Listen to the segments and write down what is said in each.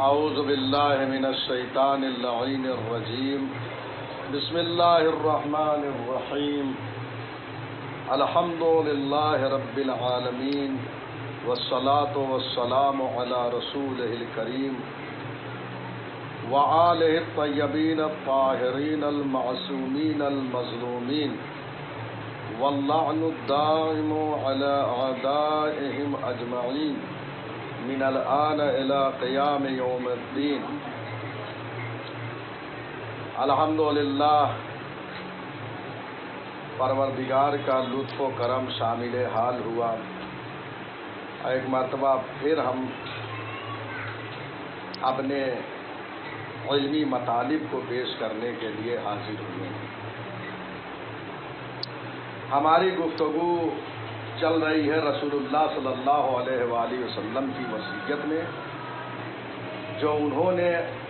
اعوذ باللہ من الشیطان اللعین الرجیم بسم اللہ الرحمن الرحیم الحمد للہ رب العالمین والصلاة والسلام علی رسولہ الکریم وآلہ الطیبین الطاہرین المعصومین المظلومین واللعن الدائم علی اعدائہم اجمعین من الآن الى قیام یوم الدین۔ الحمدللہ پروردگار کا لطف و کرم شامل حال ہوا، ایک مرتبہ پھر ہم اپنے علمی مطالب کو پیش کرنے کے لیے حاضر ہوئے ہیں۔ ہماری گفتگو چل رہی ہے رسول اللہ صلی اللہ علیہ وآلہ وسلم کی وصیت میں، جو انہوں نے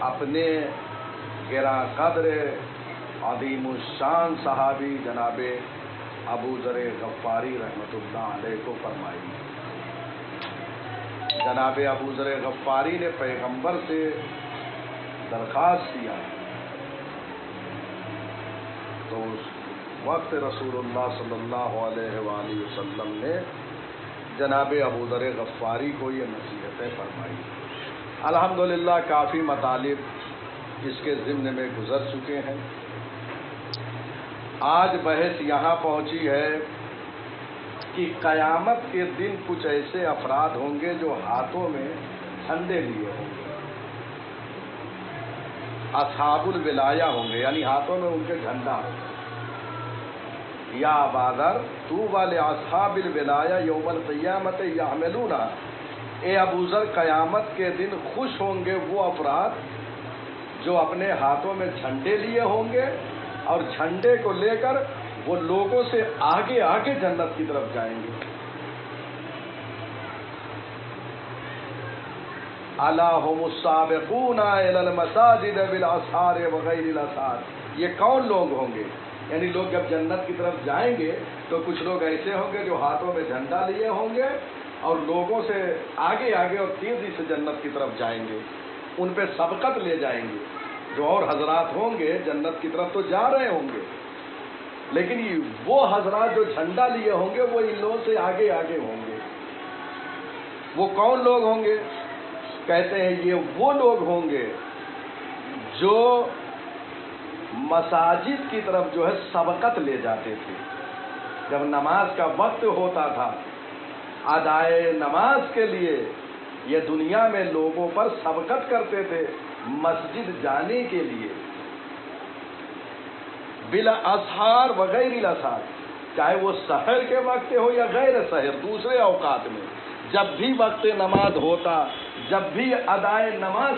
اپنے گراں قدر عظیم الشان صحابی جناب ابو ذر غفاری رحمۃ اللہ علیہ کو فرمائی۔ جناب ابو ذر غفاری نے پیغمبر سے درخواست کیا تو اس وقت رسول اللہ صلی اللہ علیہ وآلہ وسلم نے جناب ابو ذر غفاری کو یہ نصیحتیں فرمائی۔ الحمدللہ کافی مطالب اس کے ضمن میں گزر چکے ہیں۔ آج بحث یہاں پہنچی ہے کہ قیامت کے دن کچھ ایسے افراد ہوں گے جو ہاتھوں میں جھنڈے لیے ہوں گے، اصحاب الولایہ ہوں گے، یعنی ہاتھوں میں ان کے جھنڈا ہوگا۔ یا اباذر طوبی لاصحاب الولایہ یوم القیامت یحملون، اے ابو ذر قیامت کے دن خوش ہوں گے وہ افراد جو اپنے ہاتھوں میں جھنڈے لیے ہوں گے اور جھنڈے کو لے کر وہ لوگوں سے آگے آگے جنت کی طرف جائیں گے۔ الا هم السابقون الى المساجد بالاسحار وغیر الاسحار، یہ کون لوگ ہوں گے؟ یعنی لوگ جب جنت کی طرف جائیں گے تو کچھ لوگ ایسے ہوں گے جو ہاتھوں میں جھنڈا لیے ہوں گے اور لوگوں سے آگے آگے اور تیزی سے جنت کی طرف جائیں گے، ان پہ سبقت لے جائیں گے۔ جو اور حضرات ہوں گے جنت کی طرف تو جا رہے ہوں گے، لیکن وہ حضرات جو جھنڈا لیے ہوں گے وہ ان لوگوں سے آگے آگے ہوں گے۔ وہ کون لوگ ہوں گے؟ کہتے ہیں یہ وہ لوگ ہوں گے جو مساجد کی طرف جو ہے سبقت لے جاتے تھے۔ جب نماز کا وقت ہوتا تھا ادائے نماز کے لیے یہ دنیا میں لوگوں پر سبقت کرتے تھے مسجد جانے کے لیے، بلا اسحار وغیر الاسحار، چاہے وہ سحر کے وقت ہو یا غیر سحر، دوسرے اوقات میں جب بھی وقت نماز ہوتا، جب بھی ادائے نماز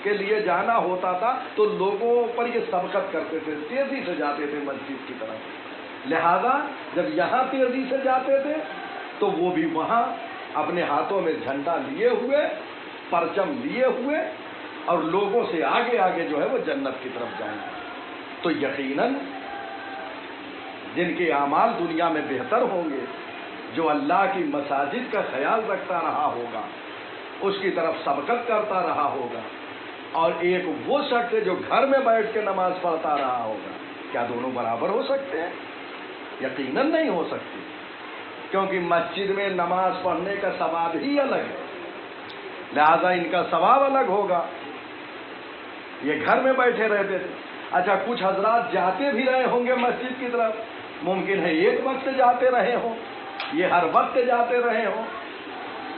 کے لیے جانا ہوتا تھا تو لوگوں پر یہ سبقت کرتے تھے، تیزی سے جاتے تھے مسجد کی طرف۔ لہذا جب یہاں تیزی سے جاتے تھے تو وہ بھی وہاں اپنے ہاتھوں میں جھنڈا لیے ہوئے، پرچم لیے ہوئے اور لوگوں سے آگے آگے جو ہے وہ جنت کی طرف جائیں گے۔ تو یقیناً جن کے اعمال دنیا میں بہتر ہوں گے، جو اللہ کی مساجد کا خیال رکھتا رہا ہوگا، اس کی طرف سبقت کرتا رہا ہوگا، اور ایک وہ شخص ہے جو گھر میں بیٹھ کے نماز پڑھتا رہا ہوگا، کیا دونوں برابر ہو سکتے ہیں؟ یقیناً نہیں ہو سکتے، کیونکہ مسجد میں نماز پڑھنے کا ثواب ہی الگ ہے، لہذا ان کا ثواب الگ ہوگا۔ یہ گھر میں بیٹھے رہتے تھے۔ اچھا، کچھ حضرات جاتے بھی رہے ہوں گے مسجد کی طرف، ممکن ہے ایک وقت جاتے رہے ہوں، یہ ہر وقت جاتے رہے ہوں،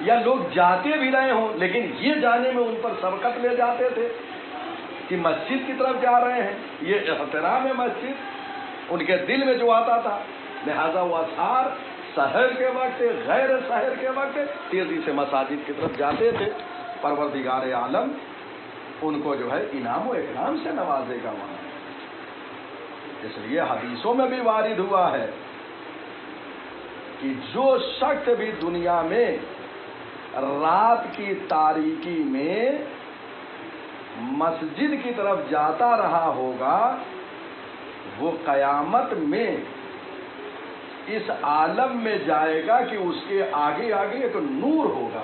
یا لوگ جاتے بھی رہے ہوں لیکن یہ جانے میں ان پر سبقت لے جاتے تھے کہ مسجد کی طرف جا رہے ہیں، یہ احترام ہے مسجد ان کے دل میں جو آتا تھا، لہذا وہ اسحار سحر کے وقت غیر سحر کے وقت تیزی سے مساجد کی طرف جاتے تھے۔ پروردگار عالم ان کو جو ہے انعام و اکرام سے نوازے گا وہاں۔ اس لیے حدیثوں میں بھی وارد ہوا ہے کہ جو شخص بھی دنیا میں رات کی تاریکی میں مسجد کی طرف جاتا رہا ہوگا، وہ قیامت میں اس عالم میں جائے گا کہ اس کے آگے آگے ایک نور ہوگا،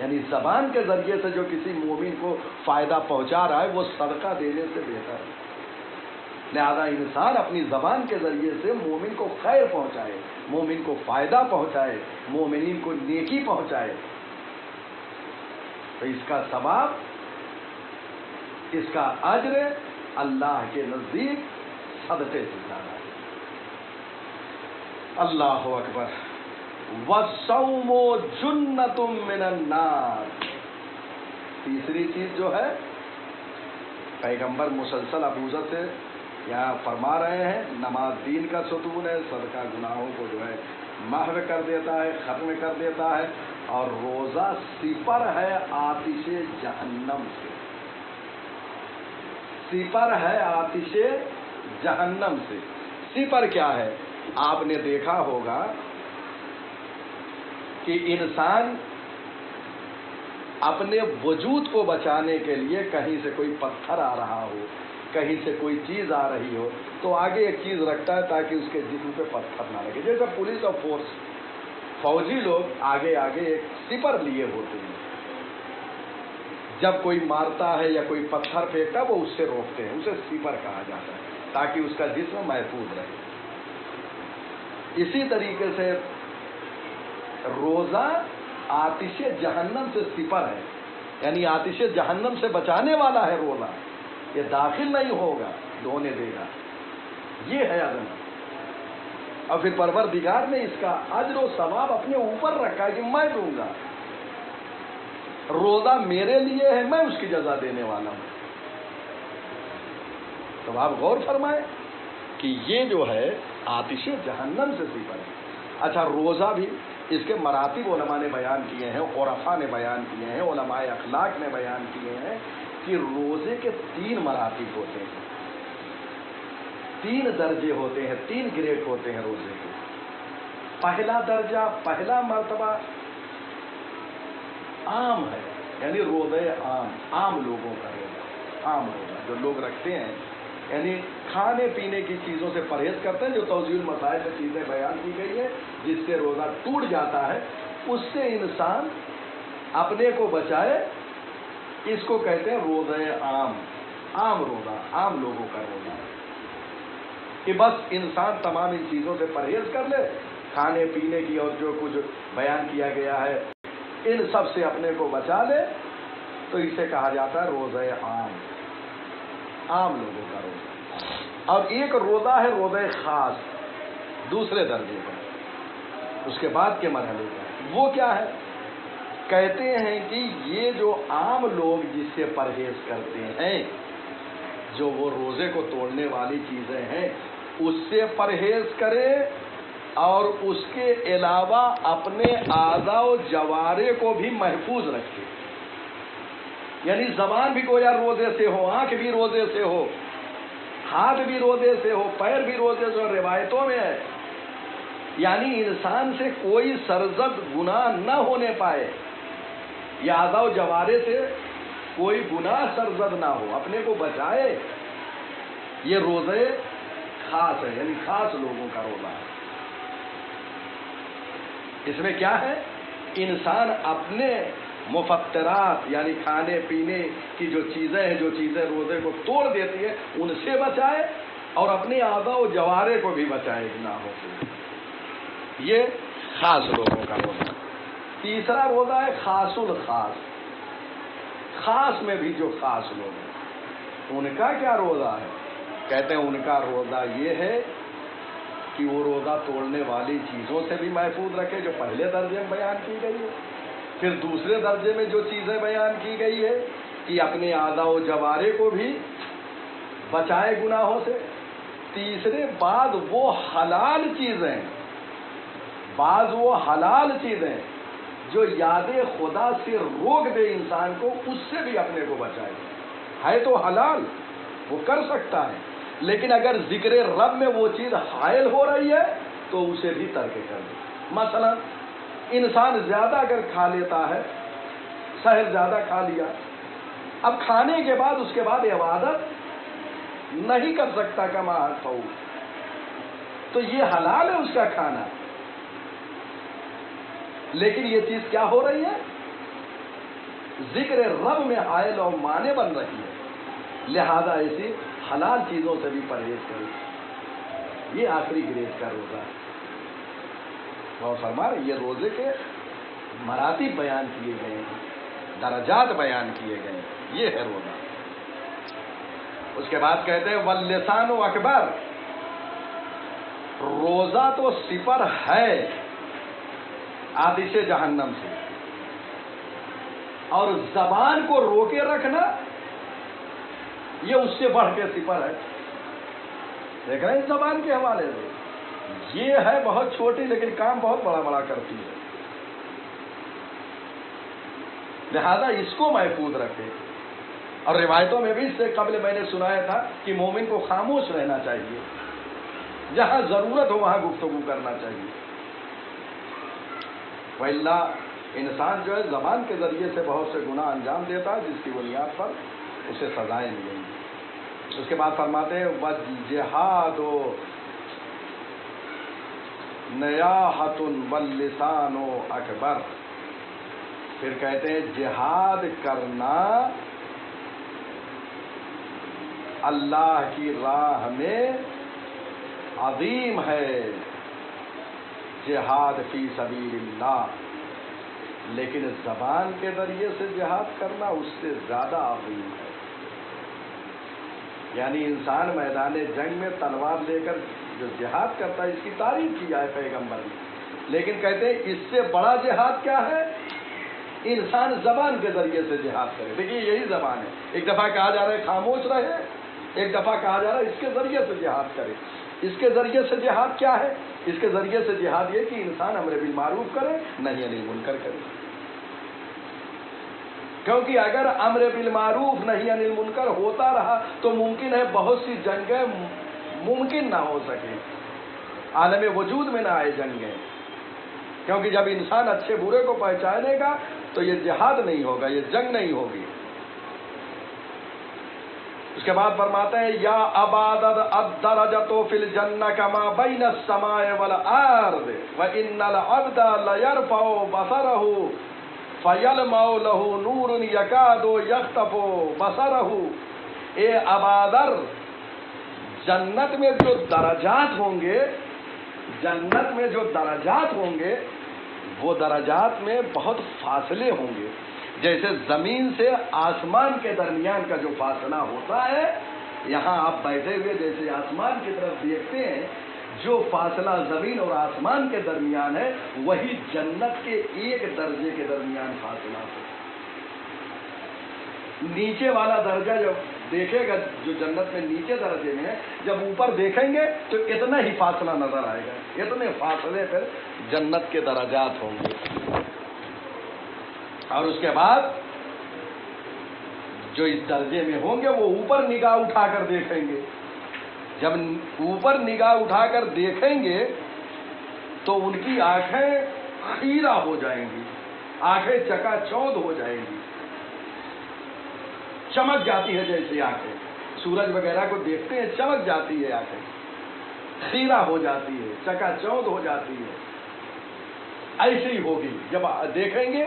یعنی زبان کے ذریعے سے جو کسی مومن کو فائدہ پہنچا رہا ہے وہ صدقہ دینے سے بہتر ہے. لہذا انسان اپنی زبان کے ذریعے سے مومن کو خیر پہنچائے، مومن کو فائدہ پہنچائے، مومنین کو نیکی پہنچائے، تو اس کا ثواب، اس کا اجر اللہ کے نزدیک صدقے سے زیادہ ہے. اللہ اکبر. وَالصَّوْمُ جُنَّةٌ مِّنَ النَّارِ. تیسری چیز جو ہے پیغمبر مسلسل ابو ذر سے یہاں فرما رہے ہیں، نماز دین کا ستون ہے، صدقہ گناہوں کو جو ہے محو کر دیتا ہے، ختم کر دیتا ہے، اور روزہ سپر ہے آتش جہنم سے. سپر ہے آتش جہنم سے. سپر کیا ہے؟ آپ نے دیکھا ہوگا کہ انسان اپنے وجود کو بچانے کے لیے کہیں سے کوئی پتھر آ رہا ہو، کہیں سے کوئی چیز آ رہی ہو تو آگے ایک چیز رکھتا ہے تاکہ اس کے جسم پہ پتھر نہ لگے. جیسے پولیس اور فورس، فوجی لوگ آگے آگے ایک سپر لیے ہوتے ہیں، جب کوئی مارتا ہے یا کوئی پتھر پھینکتا ہے وہ اس سے روکتے ہیں، اسے سپر کہا جاتا ہے تاکہ اس کا جسم محفوظ رہے. اسی طریقے سے روزہ آتش جہنم سے سپر ہے، یعنی آتش جہنم سے بچانے والا ہے روزہ. یہ داخل نہیں ہوگا، دھونے دے گا. یہ ہے عظمت. اور پھر پروردگار نے اس کا اجر و ثواب اپنے اوپر رکھا ہے کہ میں دوں گا. روزہ میرے لیے ہے، میں اس کی جزا دینے والا ہوں. تو آپ غور فرمائیں کہ یہ جو ہے آتش جہنم سے سپر ہے. اچھا، روزہ بھی اس کے مراتب علماء نے بیان کیے ہیں، عرفاء نے بیان کیے ہیں، علماء اخلاق نے بیان کیے ہیں کہ روزے کے 3 مراتب ہوتے ہیں، 3 درجے ہوتے ہیں، 3 گریڈ ہوتے ہیں روزے کے. پہلا درجہ، پہلا مرتبہ عام ہے، یعنی روزے عام لوگوں کا روزہ، عام روزہ جو لوگ رکھتے ہیں، یعنی کھانے پینے کی چیزوں سے پرہیز کرتے ہیں. جو توضیح المسائل سے چیزیں بیان کی گئی ہیں جس سے روزہ ٹوٹ جاتا ہے، اس سے انسان اپنے کو بچائے، اس کو کہتے ہیں روزہ عام روزہ، عام لوگوں کا روزہ. کہ بس انسان تمام ان چیزوں سے پرہیز کر لے، کھانے پینے کی اور جو کچھ بیان کیا گیا ہے ان سب سے اپنے کو بچا لے، تو اسے کہا جاتا ہے روزہ عام لوگوں کا روزہ. اور ایک روزہ ہے روزہ خاص، دوسرے درجے کا، اس کے بعد کے مرحلے کا. وہ کیا ہے؟ کہتے ہیں کہ یہ جو عام لوگ جس سے پرہیز کرتے ہیں، جو وہ روزے کو توڑنے والی چیزیں ہیں اس سے پرہیز کرے، اور اس کے علاوہ اپنے اعضاء و جوارے کو بھی محفوظ رکھے. یعنی زبان بھی گویا روزے سے ہو، آنکھ بھی روزے سے ہو، ہاتھ بھی روزے سے ہو، پیر بھی روزے سے ہو. روایتوں میں ہے یعنی انسان سے کوئی سرزد گناہ نہ ہونے پائے، یا اعضاء و جوارے سے کوئی گناہ سرزد نہ ہو، اپنے کو بچائے. یہ روزے خاص ہے، یعنی خاص لوگوں کا روزہ ہے. اس میں کیا ہے؟ انسان اپنے مفطرات یعنی کھانے پینے کی جو چیزیں ہیں، جو چیزیں روزے کو توڑ دیتی ہیں، ان سے بچائے، اور اپنے اعضاء و جوارے کو بھی بچائے گناہوں سے. یہ خاص لوگوں کا روزہ. تیسرا روزہ ہے خاص الخاص. خاص میں بھی جو خاص لوگ ہیں ان کا کیا روزہ ہے؟ کہتے ہیں ان کا روزہ یہ ہے کہ وہ روزہ توڑنے والی چیزوں سے بھی محفوظ رکھے جو پہلے درجے میں بیان کی گئی ہے. پھر دوسرے درجے میں جو چیزیں بیان کی گئی ہے کہ اپنے اعضاء و جوارے کو بھی بچائے گناہوں سے. تیسرے بعد وہ حلال چیزیں جو یاد خدا سے روک دے انسان کو، اس سے بھی اپنے کو بچائے. ہے تو حلال، وہ کر سکتا ہے، لیکن اگر ذکر رب میں وہ چیز حائل ہو رہی ہے تو اسے بھی ترک کر دے. مثلا انسان زیادہ اگر کھا لیتا ہے، سحر زیادہ کھا لیا، اب کھانے کے بعد اس کے بعد عبادت نہیں کر سکتا کما حق، تو یہ حلال ہے اس کا کھانا، لیکن یہ چیز کیا ہو رہی ہے؟ ذکر رب میں حائل اور مانے بن رہی ہے، لہذا ایسی حلال چیزوں سے بھی پرہیز کرے۔ یہ آخری گریڈ کا روزہ ہے۔ غور فرما رہے، یہ روزے کے مراتب بیان کیے گئے ہیں، درجات بیان کیے گئے ہیں، یہ ہے روزہ۔ اس کے بعد کہتے ہیں واللسان اکبر، روزہ تو سپر ہے آتش جہنم سے، اور زبان کو روکے رکھنا یہ اس سے بڑھ کے سپر ہے۔ دیکھ رہے ہیں زبان کے حوالے سے، یہ ہے بہت چھوٹی لیکن کام بہت بڑا بڑا کرتی ہے، لہذا اس کو محفوظ رکھے۔ اور روایتوں میں بھی اس سے قبل میں نے سنایا تھا کہ مومن کو خاموش رہنا چاہیے، جہاں ضرورت ہو وہاں گفتگو کرنا چاہیے، وَإِلَّا انسان جو ہے زبان کے ذریعے سے بہت سے گناہ انجام دیتا ہے، جس کی بنیاد پر اسے سزائیں ملیں گی۔ اس کے بعد فرماتے ہیں وَالْجِهَادُ نِيَاحَةٌ وَاللِّسَانُ أَكْبَرُ، پھر کہتے ہیں جہاد کرنا اللہ کی راہ میں عظیم ہے، جہاد فی سبیل اللہ، لیکن زبان کے ذریعے سے جہاد کرنا اس سے زیادہ عظیم ہے۔ یعنی انسان میدان جنگ میں تلوار لے کر جو جہاد کرتا ہے، اس کی تعریف کیا ہے پیغمبر نے، لیکن کہتے ہیں اس سے بڑا جہاد کیا ہے؟ انسان زبان کے ذریعے سے جہاد کرے۔ دیکھیے یہی زبان ہے، ایک دفعہ کہا جا رہا ہے خاموش رہے، ایک دفعہ کہا جا رہا ہے اس کے ذریعے سے جہاد کرے۔ اس کے ذریعے سے جہاد کیا ہے؟ اس کے ذریعے سے جہاد یہ کہ انسان امر بالمعروف کرے، نہی عن المنکر کرے، کیونکہ اگر امر بالمعروف نہی عن المنکر ہوتا رہا تو ممکن ہے بہت سی جنگیں ممکن نہ ہو سکیں، عالم وجود میں نہ آئے جنگیں، کیونکہ جب انسان اچھے برے کو پہچانے گا تو یہ جہاد نہیں ہوگا، یہ جنگ نہیں ہوگی۔ اس کے بعد فرماتے ہیں یا عباد الدرجۃ فی الجنہ کما بین السماء والارض وان العبد لیرفع بصرہ فیلمع له نور یکاد یخطف بصرہ۔ اے عبادر، جنت میں جو درجات ہوں گے، جنت میں جو درجات ہوں گے، وہ درجات میں بہت فاصلے ہوں گے، جیسے زمین سے آسمان کے درمیان کا جو فاصلہ ہوتا ہے، یہاں آپ بیٹھے ہوئے جیسے آسمان کی طرف دیکھتے ہیں، جو فاصلہ زمین اور آسمان کے درمیان ہے وہی جنت کے ایک درجے کے درمیان فاصلہ ہے۔ نیچے والا درجہ جب دیکھے گا جو جنت میں نیچے درجے میں ہے، جب اوپر دیکھیں گے تو اتنا ہی فاصلہ نظر آئے گا، اتنے فاصلے پر جنت کے درجات ہوں گے۔ اور اس کے بعد جو اس درجے میں ہوں گے وہ اوپر نگاہ اٹھا کر دیکھیں گے، جب اوپر نگاہ اٹھا کر دیکھیں گے تو ان کی آنکھیں خیرہ ہو جائیں گی، آنکھیں چکا چوندھ ہو جائیں گی، چمک جاتی ہے جیسے آنکھیں سورج وغیرہ کو دیکھتے ہیں، چمک جاتی ہے آنکھیں، خیرہ ہو جاتی ہے، چکا چوندھ ہو جاتی ہے۔ ایسے ہی ہوگی، جب دیکھیں گے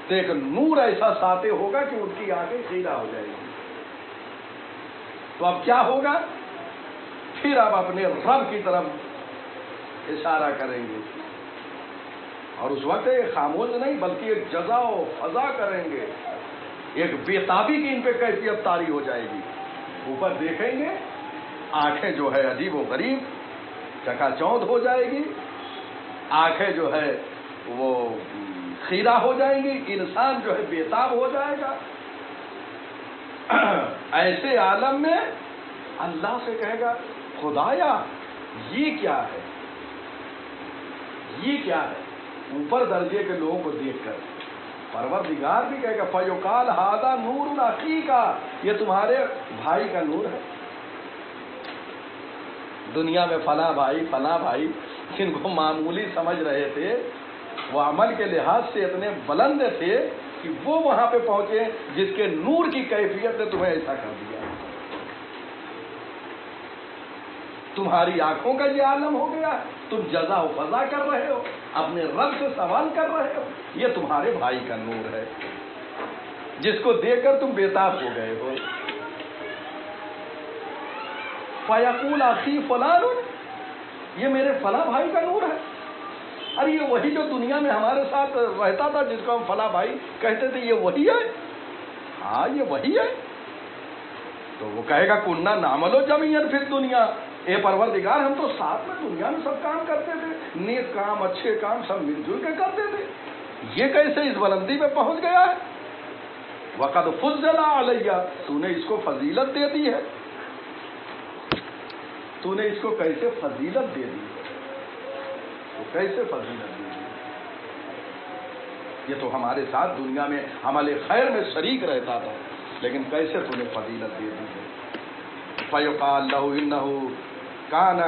تو ایک نور ایسا ساطع ہوگا کہ ان کی آنکھیں خیرہ ہو جائیں گی۔ تو اب کیا ہوگا؟ پھر آپ اپنے رب کی طرف اشارہ کریں گے، اور اس وقت ایک خاموش نہیں بلکہ ایک جزا و فضا کریں گے، ایک بے تابی کی ان پہ کیفیت طاری ہو جائے گی۔ اوپر دیکھیں گے، آنکھیں جو ہے عجیب و غریب چکا چوندھ ہو جائے گی، آنکھیں جو ہے وہ خیرہ ہو جائیں گی، انسان جو ہے بے تاب ہو جائے گا۔ ایسے عالم میں اللہ سے کہے گا خدایا یہ کیا ہے، یہ کیا ہے؟ اوپر درجے کے لوگوں کو دیکھ کر پروردگار بھی کہے گا فیقال ھذا نور اخیک، یہ تمہارے بھائی کا نور ہے۔ دنیا میں فلاں بھائی جن کو معمولی سمجھ رہے تھے، وہ عمل کے لحاظ سے اتنے بلند تھے کہ وہ وہاں پہ پہنچے جس کے نور کی کیفیت نے تمہیں ایسا کر دیا۔ تمہاری آنکھوں کا یہ عالم ہو گیا، تم جزا و فضا کر رہے ہو، اپنے رب سے سوال کر رہے ہو، یہ تمہارے بھائی کا نور ہے۔ جس کو دیکھ کر تم بیتاب ہو گئے ہو. فیقول اخی فلان، یہ میرے فلاں بھائی کا نور ہے. ارے یہ وہی جو دنیا میں ہمارے ساتھ رہتا تھا، جس کو ہم فلاں بھائی کہتے تھے، یہ وہی ہے؟ ہاں یہ وہی ہے. تو وہ کہے گا کننا نعمل جمیعا فی الدنیا، اے پروردگار ہم تو ساتھ میں دنیا میں سب کام کرتے تھے، نیک کام اچھے کام سب مل جل کے کرتے تھے، یہ کیسے اس بلندی پہ پہنچ گیا ہے؟ وقد فضل علیہ، تو نے اس کو فضیلت دے دی ہے. تو نے اس کو کیسے فضیلت دے دی ہے؟ تو کیسے فضیلت دے دی؟ یہ تو ہمارے ساتھ دنیا میں عمل خیر میں شریک رہتا تھا، لیکن کیسے تو نے فضیلت دے دی ہے؟ فیقال لہ انہ کان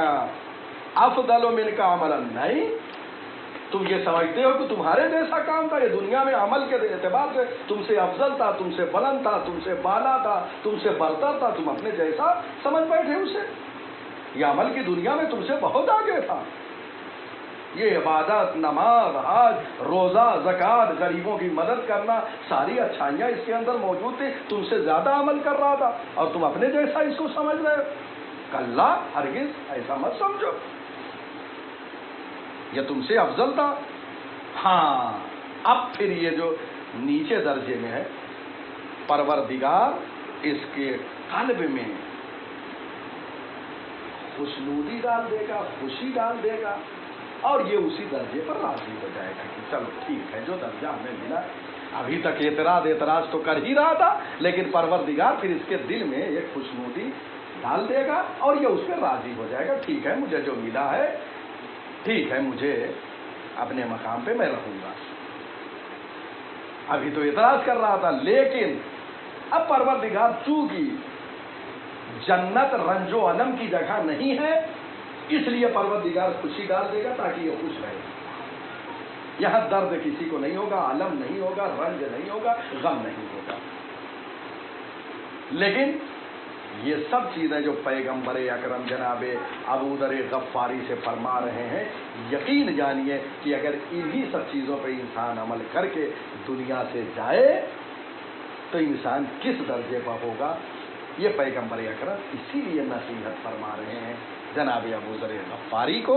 افضل منک عملا، نہیں تم یہ سمجھتے ہو کہ تمہارے جیسا کام تھا، یہ دنیا میں عمل کے اعتبار سے تم سے افضل تھا، تم سے بلند تھا، تم سے بالا تھا، تم سے برتر تھا، تم اپنے جیسا سمجھ بیٹھے اسے. یہ عمل کی دنیا میں تم سے بہت آگے تھا. یہ عبادت، نماز، حج، روزہ، زکوٰۃ، غریبوں کی مدد کرنا، ساری اچھائیاں اس کے اندر موجود تھی، تم سے زیادہ عمل کر رہا تھا اور تم اپنے جیسا اس کو سمجھ رہے ہو. کلا، ہرگز ایسا مت سمجھو، یہ تم سے افضل تھا. ہاں اب پھر یہ جو نیچے درجے میں ہے، پروردگار اس کے قلب میں خوشنودی ڈال دے گا، خوشی ڈال دے گا، اور یہ اسی درجے پر راضی ہو جائے گا کہ چلو ٹھیک ہے، جو درجہ ہمیں ملا. ابھی تک اعتراض تو کر ہی رہا تھا، لیکن پروردگار پھر اس کے دل میں ایک خوشنودی ڈال دے گا اور یہ اس پہ راضی ہو جائے گا. ٹھیک ہے، مجھے جو ملا ہے ٹھیک ہے، مجھے اپنے مقام پہ میں رہوں گا. ابھی تو اعتراض کر رہا تھا، لیکن اب پروردگار چونکہ جنت رنج و الم کی جگہ نہیں ہے، اس لیے پروردگار خوشی ڈال دے گا تاکہ یہ خوش رہے. یہاں درد کسی کو نہیں ہوگا، الم نہیں ہوگا، رنج نہیں ہوگا، غم نہیں ہوگا. لیکن یہ سب چیزیں جو پیغمبر اکرم جناب ابو ذر غفاری سے فرما رہے ہیں، یقین جانیے کہ اگر انہی سب چیزوں پہ انسان عمل کر کے دنیا سے جائے تو انسان کس درجے پر ہوگا. یہ پیغمبر اکرم اسی لیے نصیحت فرما رہے ہیں جناب ابو ذر غفاری کو،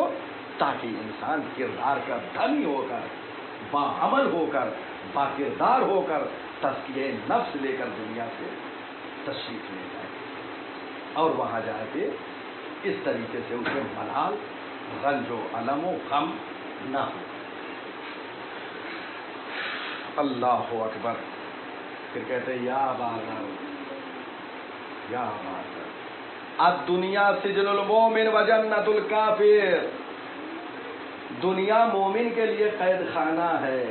تاکہ انسان کردار کا دھنی ہو کر، باعمل ہو کر، باکردار ہو کر تزکیہ نفس لے کر دنیا سے تشریف لے جائے اور وہاں جا کے اس طریقے سے اسے ملال، رنج و الم و غم نہ ہو. اللہ اکبر. پھر کہتے ہیں یا بازار، یا بازار الدنیا سجن المومن و جنت الکافر، دنیا مومن کے لیے قید خانہ ہے،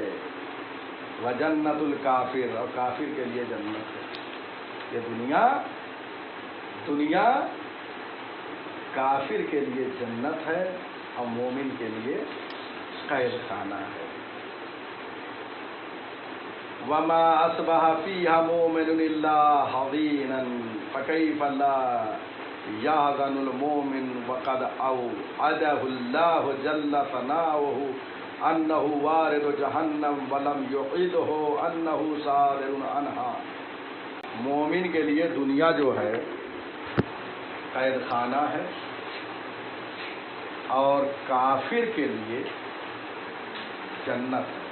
و جنت الکافر، اور کافر کے لیے جنت ہے. یہ دنیا کافر کے لیے جنت ہے اور مومن کے لیے قید خانہ ہے. وما اصبح فيها مؤمن الا حزينا فكيف لا يحزن المؤمن وقد اوعده الله جل ثناؤه انه وارد جہنم ولم يعده انه صادر عنها. مومن کے لیے دنیا جو ہے قید خانہ ہے اور کافر کے لیے جنت ہے.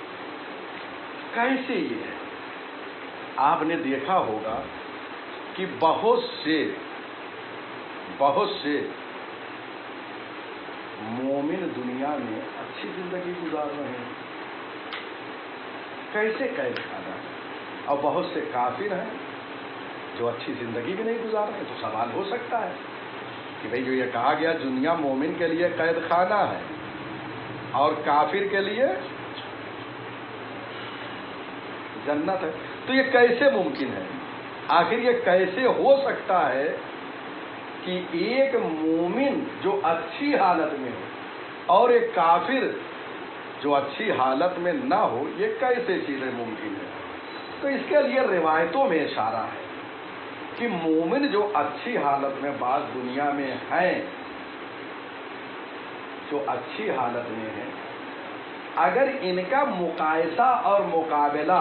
کیسے یہ ہے؟ آپ نے دیکھا ہوگا کہ بہت سے مومن دنیا میں اچھی زندگی گزار رہے ہیں. کیسے قید خانہ ہے؟ اور بہت سے کافر ہیں جو اچھی زندگی بھی نہیں گزار رہے. تو سوال ہو سکتا ہے کہ بھئی جو یہ کہا گیا دنیا مومن کے لیے قید خانہ ہے اور کافر کے لیے جنت ہے، تو یہ کیسے ممکن ہے؟ آخر یہ کیسے ہو سکتا ہے کہ ایک مومن جو اچھی حالت میں ہو اور ایک کافر جو اچھی حالت میں نہ ہو؟ یہ کیسے چیزیں ممکن ہیں؟ تو اس کے لیے روایتوں میں اشارہ ہے کہ مومن جو اچھی حالت میں بعض دنیا میں ہیں، جو اچھی حالت میں ہیں، اگر ان کا مقایسہ اور مقابلہ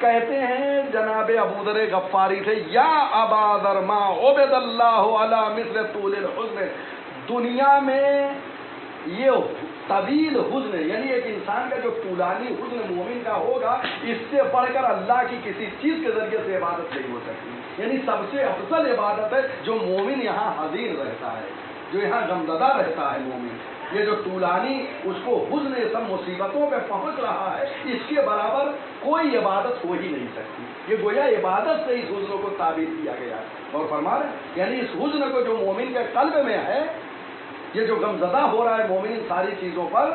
کہتے ہیں جناب ابو ذر غفاری تھے، یا ابا ذر ما عبد اللہ علی مثل طول الحزن، دنیا میں یہ طویل حزن یعنی ایک انسان کا جو طولانی حزن مومن کا ہوگا، اس سے بڑھ کر اللہ کی کسی چیز کے ذریعے سے عبادت نہیں ہو سکتی، یعنی سب سے افضل عبادت ہے جو مومن یہاں حزین رہتا ہے، جو یہاں غمزدہ رہتا ہے مومن، یہ جو طولانی اس کو حزن سب مصیبتوں پہ پہنچ رہا ہے، اس کے برابر کوئی عبادت ہو ہی نہیں سکتی۔ یہ گویا عبادت سے اس حزن کو تعبیر کیا گیا ہے، اور فرما رہے ہیں یعنی اس حزن کو جو مومن کے قلب میں ہے، یہ جو غمزدہ ہو رہا ہے مومن ان ساری چیزوں پر،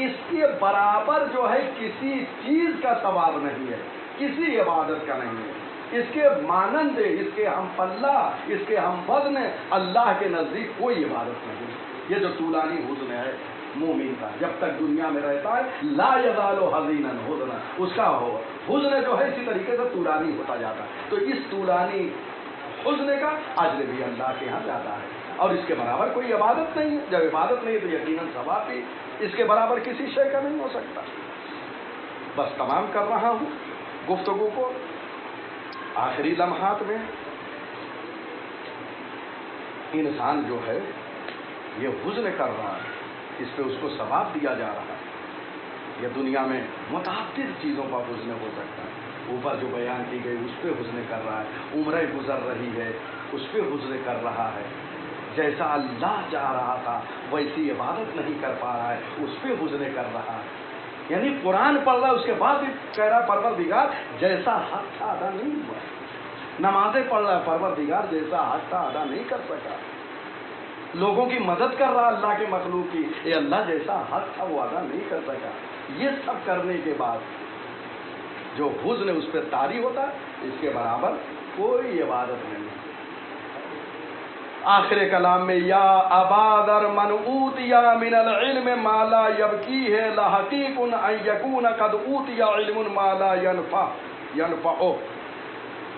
اس کے برابر جو ہے کسی چیز کا ثواب نہیں ہے، کسی عبادت کا نہیں ہے، اس کے مانند، اس کے ہم پلہ، اس کے ہم وزن اللہ کے نزدیک کوئی عبادت نہیں ہے۔ یہ جو طولانی حزن ہے مومن کا، جب تک دنیا میں رہتا ہے، لا یزال حزینا حزنا، اس کا حزن جو ہے اسی طریقے سے طولانی ہوتا جاتا ہے، تو اس طولانی حزن کا اجر بھی اللہ کے ہاں زیادہ ہے، اور اس کے برابر کوئی عبادت نہیں ہے۔ جب عبادت نہیں ہے تو یقیناً ثواب بھی اس کے برابر کسی شے کا نہیں ہو سکتا۔ بس تمام کر رہا ہوں گفتگو کو آخری لمحات میں۔ انسان جو ہے یہ حزن کر رہا ہے، اس پہ اس کو ثواب دیا جا رہا ہے۔ یہ دنیا میں متعدد چیزوں پر حزن ہو سکتا ہے، اوپر جو بیان کی گئی اس پہ حزن کر رہا ہے، عمریں گزر رہی ہے اس پہ حزن کر رہا ہے، جیسا اللہ چاہ رہا تھا ویسی عبادت نہیں کر پا رہا ہے اس پہ حزن کر رہا ہے، یعنی قرآن پڑھ رہا ہے اس کے بعد بھی کہہ رہا ہے پروردگار جیسا حق تھا ادا نہیں ہوا، نمازیں پڑھ رہا ہے پروردگار جیسا حق تھا ادا نہیں کر سکا، لوگوں کی مدد کر رہا اللہ کے مخلوق کی، اے اللہ جیسا حق تھا وہ ادا نہیں کر سکا۔ یہ سب کرنے کے بعد جو حزن اس پہ طاری ہوتا ہے، اس کے برابر کوئی عبادت نہیں۔ آخر کلام میں یا ابا ذر من اوتی من العلم ما لا یبکیہ لحقیق ان یکون قد اوتی علم ما لا ینفعہ،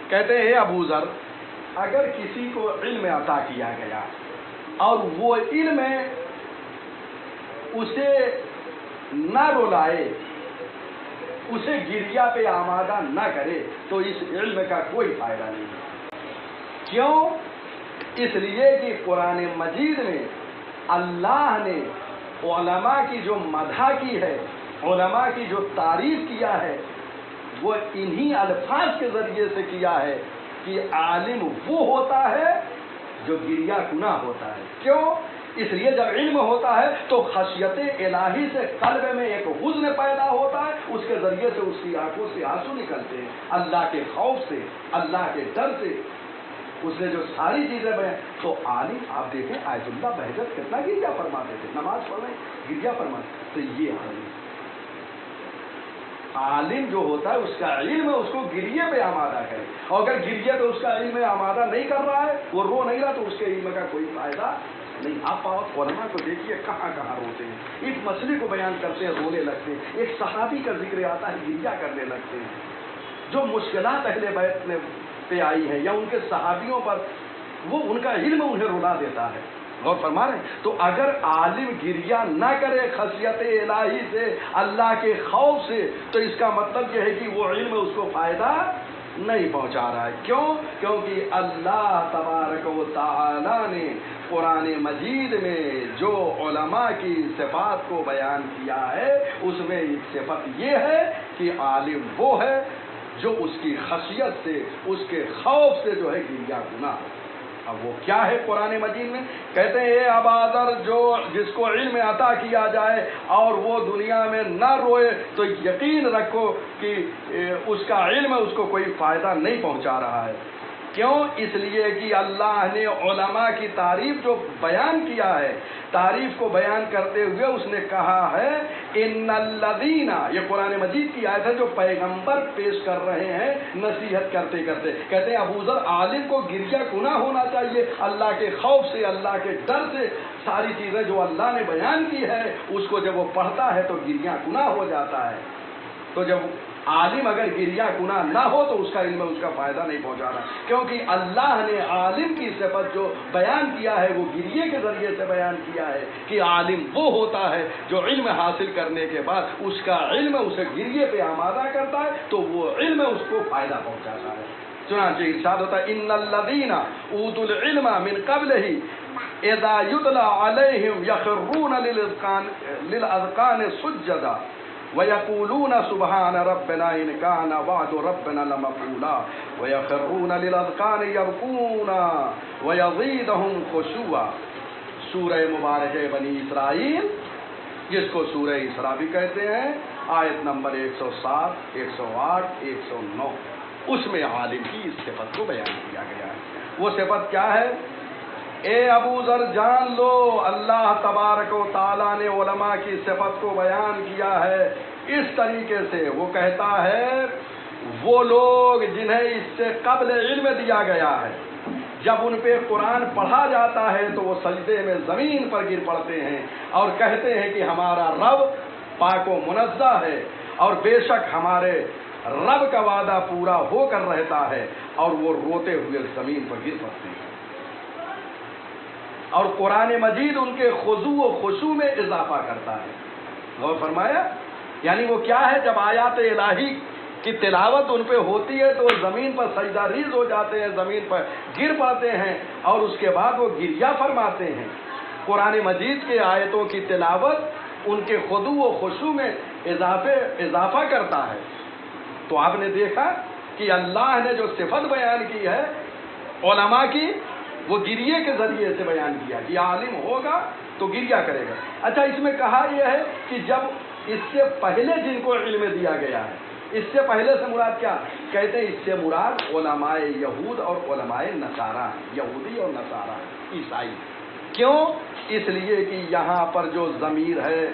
کہتے ہیں ابو ذر اگر کسی کو علم عطا کیا گیا اور وہ علم اسے نہ رلائے، اسے گریا پہ آمادہ نہ کرے، تو اس علم کا کوئی فائدہ نہیں۔ کیوں؟ اس لیے کہ قرآن مجید میں اللہ نے علماء کی جو مدح کی ہے، علماء کی جو تعریف کیا ہے، وہ انہی الفاظ کے ذریعے سے کیا ہے کہ عالم وہ ہوتا ہے جو گریا گناہ ہوتا ہے۔ کیوں؟ اس لیے جب علم ہوتا ہے تو خشیت الہی سے قلب میں ایک حزن پیدا ہوتا ہے، اس کے ذریعے سے اس کی آنکھوں سے آنسو نکلتے ہیں، اللہ کے خوف سے، اللہ کے ڈر سے، اس نے جو ساری چیزیں بیان۔ تو عالم آپ دیکھیں آیت اللہ بہجت کتنا گریا فرماتے تھے، نماز پڑھنے گریا فرماتے، تو یہ عالم جو ہوتا ہے اس کا علم اس کو گریے پہ آمادہ کرے، اور اگر گریے پہ اس کا علم آمادہ نہیں کر رہا ہے، وہ رو نہیں رہا، تو اس کے علم کا کوئی فائدہ نہیں۔ آپ علماء کو دیکھیے کہاں کہاں روتے ہیں، ایک مسئلے کو بیان کرتے ہیں رونے لگتے ہیں، ایک صحابی کا ذکر آتا ہے گریا کرنے لگتے ہیں۔ جو مشکلات اہل بیت میں پہ آئی ہے یا ان کے صحابیوں پر، وہ ان کا علم انہیں رلا دیتا ہے۔ غور فرما رہے ہیں؟ تو اگر عالم گریا نہ کرے خشیت الہی سے، اللہ کے خوف سے، تو اس کا مطلب یہ ہے کہ وہ علم اس کو فائدہ نہیں پہنچا رہا ہے۔ کیوں؟ کیونکہ اللہ تبارک و تعالی نے قرآن مجید میں جو علماء کی صفات کو بیان کیا ہے، اس میں ایک صفت یہ ہے کہ عالم وہ ہے جو اس کی خشیت سے، اس کے خوف سے جو ہے گریا گناہ ہو۔ اب وہ کیا ہے قرآن مجید میں؟ کہتے ہیں اے ابا ذر جو جس کو علم عطا کیا جائے اور وہ دنیا میں نہ روئے، تو یقین رکھو کہ اس کا علم اس کو کوئی فائدہ نہیں پہنچا رہا ہے۔ کیوں؟ اس لیے کہ اللہ نے علماء کی تعریف جو بیان کیا ہے، تعریف کو بیان کرتے ہوئے اس نے کہا ہے ان الذین، یہ قرآن مجید کی آیت ہے جو پیغمبر پیش کر رہے ہیں نصیحت کرتے کرتے، کہتے ہیں ابو ذر عالم کو گریا گناہ ہونا چاہیے، اللہ کے خوف سے، اللہ کے ڈر سے، ساری چیزیں جو اللہ نے بیان کی ہے اس کو جب وہ پڑھتا ہے تو گریا گناہ ہو جاتا ہے۔ تو جب عالم اگر گریہ کناں نہ ہو تو اس کا علم اس کا فائدہ نہیں پہنچانا، کیونکہ اللہ نے عالم کی صفت جو بیان کیا ہے وہ گریے کے ذریعے سے بیان کیا ہے کہ عالم وہ ہوتا ہے جو علم حاصل کرنے کے بعد اس کا علم اسے گریے پہ آمادہ کرتا ہے تو وہ علم اس کو فائدہ پہنچاتا ہے۔ چنانچہ ارشاد ہوتا ہے ان الذین اوتوا العلم من قبلہ اذا یتلی علیہم یخرون للاذقان سجدا وَيَقُولُونَ سُبْحَانَ رَبِّنَا إِنْ كَانَ وَعْدُ رَبِّنَا لَمَفْعُولًا وَيَخِرُّونَ لِلْأَذْقَانِ يَبْكُونَ وَيَزِيدُهُمْ خُشُوعًا۔ سورہ مبارک بنی اسرائیل، جس کو سورہ اسراء بھی کہتے ہیں، آیت نمبر 107، 108، 109، اس میں عالم کی اس صفت کو بیان کیا گیا ہے۔ وہ صفت کیا ہے؟ اے ابو ذر جان لو، اللہ تبارک و تعالیٰ نے علماء کی صفت کو بیان کیا ہے اس طریقے سے۔ وہ کہتا ہے وہ لوگ جنہیں اس سے قبل علم دیا گیا ہے، جب ان پہ قرآن پڑھا جاتا ہے تو وہ سجدے میں زمین پر گر پڑتے ہیں اور کہتے ہیں کہ ہمارا رب پاک و منزہ ہے، اور بے شک ہمارے رب کا وعدہ پورا ہو کر رہتا ہے، اور وہ روتے ہوئے زمین پر گر پڑتے ہیں۔ اور قرآن مجید ان کے خضوع و خشوع میں اضافہ کرتا ہے۔ غور فرمایا؟ یعنی وہ کیا ہے، جب آیات الہی کی تلاوت ان پہ ہوتی ہے تو وہ زمین پر سجدہ ریز ہو جاتے ہیں، زمین پر گر پڑتے ہیں، اور اس کے بعد وہ گریہ فرماتے ہیں۔ قرآن مجید کے آیتوں کی تلاوت ان کے خضوع و خشوع میں اضافہ کرتا ہے۔ تو آپ نے دیکھا کہ اللہ نے جو صفت بیان کی ہے علماء کی، وہ گریے کے ذریعے سے بیان کیا کہ عالم ہوگا تو گریہ کرے گا۔ اچھا، اس میں کہا یہ ہے کہ جب اس سے پہلے جن کو علم دیا گیا ہے، اس سے پہلے سے مراد کیا؟ کہتے ہیں اس سے مراد علماء یہود اور علماء نصارہ، یہودی اور نصارہ، عیسائی۔ کیوں؟ اس لیے کہ یہاں پر جو ضمیر ہے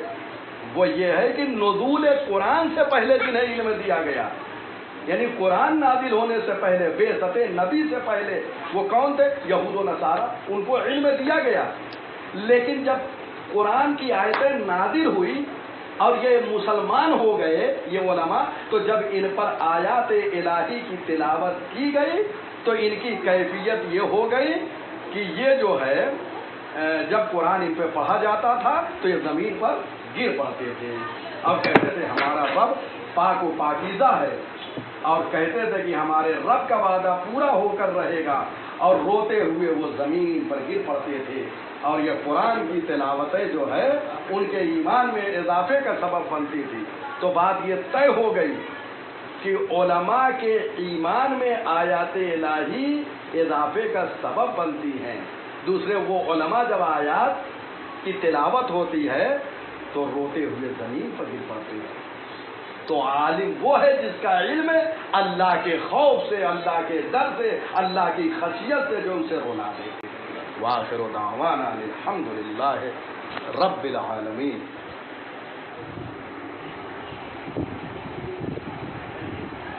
وہ یہ ہے کہ نزول قرآن سے پہلے جنہیں علم دیا گیا، یعنی قرآن نازل ہونے سے پہلے، بعثت نبی سے پہلے، وہ کون تھے؟ یہود و نصارہ، ان کو علم دیا گیا۔ لیکن جب قرآن کی آیتیں نازل ہوئی اور یہ مسلمان ہو گئے یہ علماء، تو جب ان پر آیات الہی کی تلاوت کی گئی تو ان کی کیفیت یہ ہو گئی کہ یہ جو ہے جب قرآن ان پہ پڑھا جاتا تھا تو یہ زمین پر گر پڑتے تھے اور کہتے تھے ہمارا رب پاک و پاکیزہ ہے، اور کہتے تھے کہ ہمارے رب کا وعدہ پورا ہو کر رہے گا، اور روتے ہوئے وہ زمین پر گر پڑتے تھے۔ اور یہ قرآن کی تلاوتیں جو ہے ان کے ایمان میں اضافے کا سبب بنتی تھی۔ تو بات یہ طے ہو گئی کہ علماء کے ایمان میں آیات الہی اضافے کا سبب بنتی ہیں۔ دوسرے وہ علماء جب آیات کی تلاوت ہوتی ہے تو روتے ہوئے زمین پر گر پڑتے ہیں۔ تو عالم وہ ہے جس کا علم اللہ کے خوف سے، اللہ کے ڈر سے، اللہ کی خشیت سے جو اسے رولا دے۔ وآخر دعوانا الحمدللہ رب العالمین۔